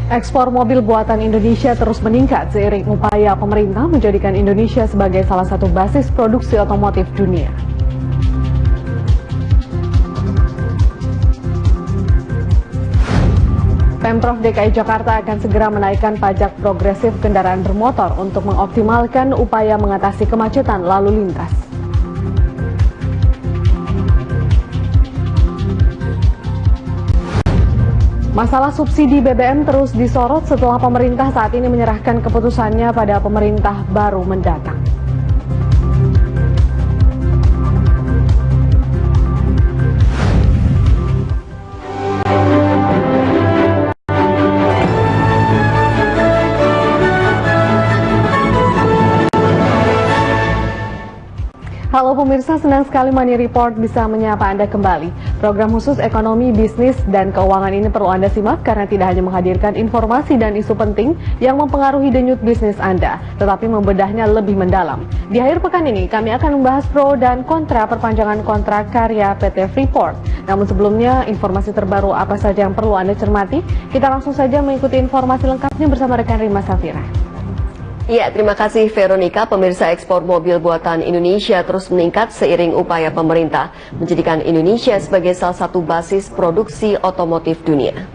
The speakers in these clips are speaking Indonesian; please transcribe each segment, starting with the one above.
Ekspor mobil buatan Indonesia terus meningkat seiring upaya pemerintah menjadikan Indonesia sebagai salah satu basis produksi otomotif dunia. Pemprov DKI Jakarta akan segera menaikkan pajak progresif kendaraan bermotor untuk mengoptimalkan upaya mengatasi kemacetan lalu lintas. Masalah subsidi BBM terus disorot setelah pemerintah saat ini menyerahkan keputusannya pada pemerintah baru mendatang. Halo pemirsa, senang sekali Money Report bisa menyapa Anda kembali. Program khusus ekonomi, bisnis, dan keuangan ini perlu Anda simak karena tidak hanya menghadirkan informasi dan isu penting yang mempengaruhi denyut bisnis Anda, tetapi membedahnya lebih mendalam. Di akhir pekan ini, kami akan membahas pro dan kontra perpanjangan kontrak karya PT Freeport. Namun sebelumnya, informasi terbaru apa saja yang perlu Anda cermati? Kita langsung saja mengikuti informasi lengkapnya bersama rekan Rima Safira. Ya, terima kasih Veronica. Pemirsa, ekspor mobil buatan Indonesia terus meningkat seiring upaya pemerintah menjadikan Indonesia sebagai salah satu basis produksi otomotif dunia.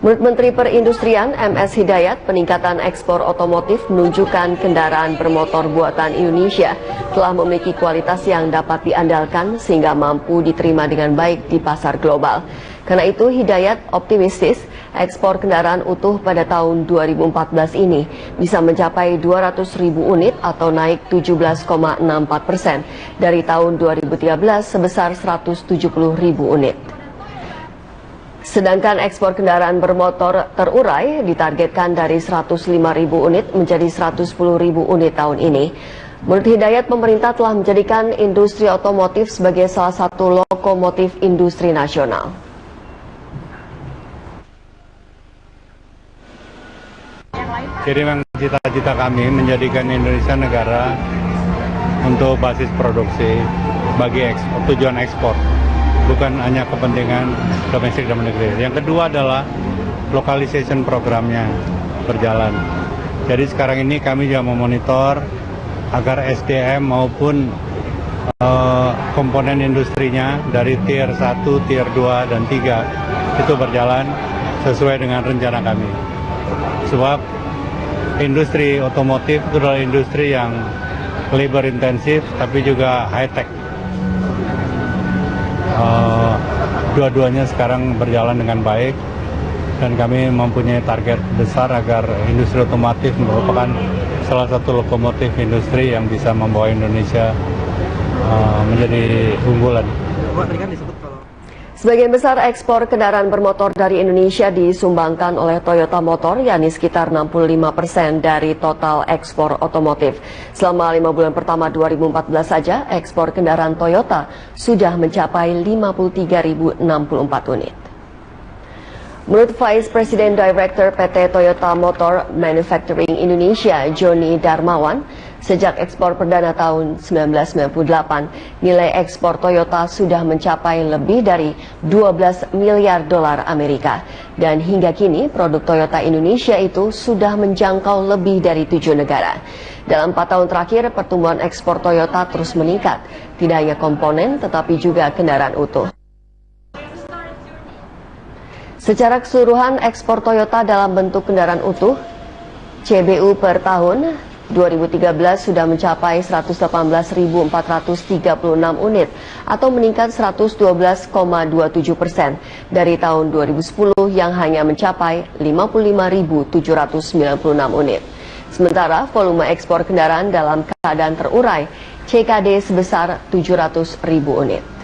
Menurut Menteri Perindustrian MS Hidayat, peningkatan ekspor otomotif menunjukkan kendaraan bermotor buatan Indonesia telah memiliki kualitas yang dapat diandalkan sehingga mampu diterima dengan baik di pasar global. Karena itu, Hidayat optimistis ekspor kendaraan utuh pada tahun 2014 ini bisa mencapai 200.000 unit atau naik 17,64% dari tahun 2013 sebesar 170.000 unit. Sedangkan ekspor kendaraan bermotor terurai ditargetkan dari 105.000 unit menjadi 110.000 unit tahun ini. Menurut Hidayat, pemerintah telah menjadikan industri otomotif sebagai salah satu lokomotif industri nasional. Jadi memang cita-cita kami menjadikan Indonesia negara untuk basis produksi bagi tujuan ekspor, bukan hanya kepentingan domestik dan negeri. Yang kedua adalah localization programnya berjalan. Jadi sekarang ini kami juga memonitor agar SDM maupun komponen industrinya dari tier 1, tier 2, dan 3 itu berjalan sesuai dengan rencana kami. Sebab industri otomotif itu adalah industri yang labor intensif tapi juga high tech. Dua-duanya sekarang berjalan dengan baik dan kami mempunyai target besar agar industri otomotif merupakan salah satu lokomotif industri yang bisa membawa Indonesia menjadi unggulan. Sebagian besar ekspor kendaraan bermotor dari Indonesia disumbangkan oleh Toyota Motor, yakni sekitar 65% dari total ekspor otomotif. Selama 5 bulan pertama 2014 saja, ekspor kendaraan Toyota sudah mencapai 53.064 unit. Menurut Vice President Director PT Toyota Motor Manufacturing Indonesia, Joni Darmawan, sejak ekspor perdana tahun 1998, nilai ekspor Toyota sudah mencapai lebih dari 12 miliar dolar Amerika. Dan hingga kini, produk Toyota Indonesia itu sudah menjangkau lebih dari 7 negara. Dalam 4 tahun terakhir, pertumbuhan ekspor Toyota terus meningkat. Tidak hanya komponen, tetapi juga kendaraan utuh. Secara keseluruhan, ekspor Toyota dalam bentuk kendaraan utuh, CBU per tahun 2013 sudah mencapai 118.436 unit atau meningkat 112,27% dari tahun 2010 yang hanya mencapai 55.796 unit. Sementara volume ekspor kendaraan dalam keadaan terurai CKD sebesar 700.000 unit.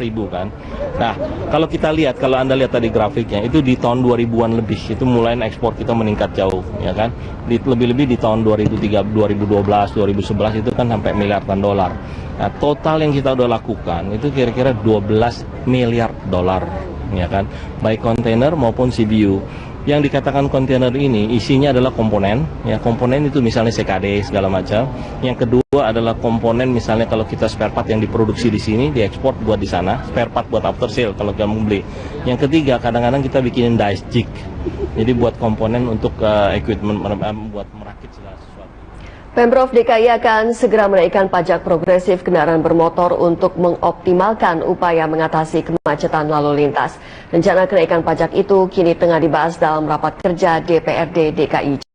Kan. Nah, kalau kita lihat, kalau Anda lihat tadi grafiknya, itu di tahun 2000-an lebih, itu mulai ekspor kita meningkat jauh, ya kan? Lebih-lebih di tahun 2013, 2012, 2011 itu kan sampai miliaran dolar. Nah, total yang kita udah lakukan itu kira-kira 12 miliar dolar, ya kan? Baik kontainer maupun CBU. Yang dikatakan kontainer ini isinya adalah komponen, ya komponen itu misalnya CKD segala macam. Yang kedua kedua adalah komponen, misalnya kalau kita spare part yang diproduksi di sini, diekspor buat di sana, spare part buat after sale kalau kamu beli. Yang ketiga, kadang-kadang kita bikinin dice jig, jadi buat komponen untuk equipment, buat merakit segala sesuatu. Pemprov DKI akan segera menaikkan pajak progresif kendaraan bermotor untuk mengoptimalkan upaya mengatasi kemacetan lalu lintas. Rencana kenaikan pajak itu kini tengah dibahas dalam rapat kerja DPRD DKI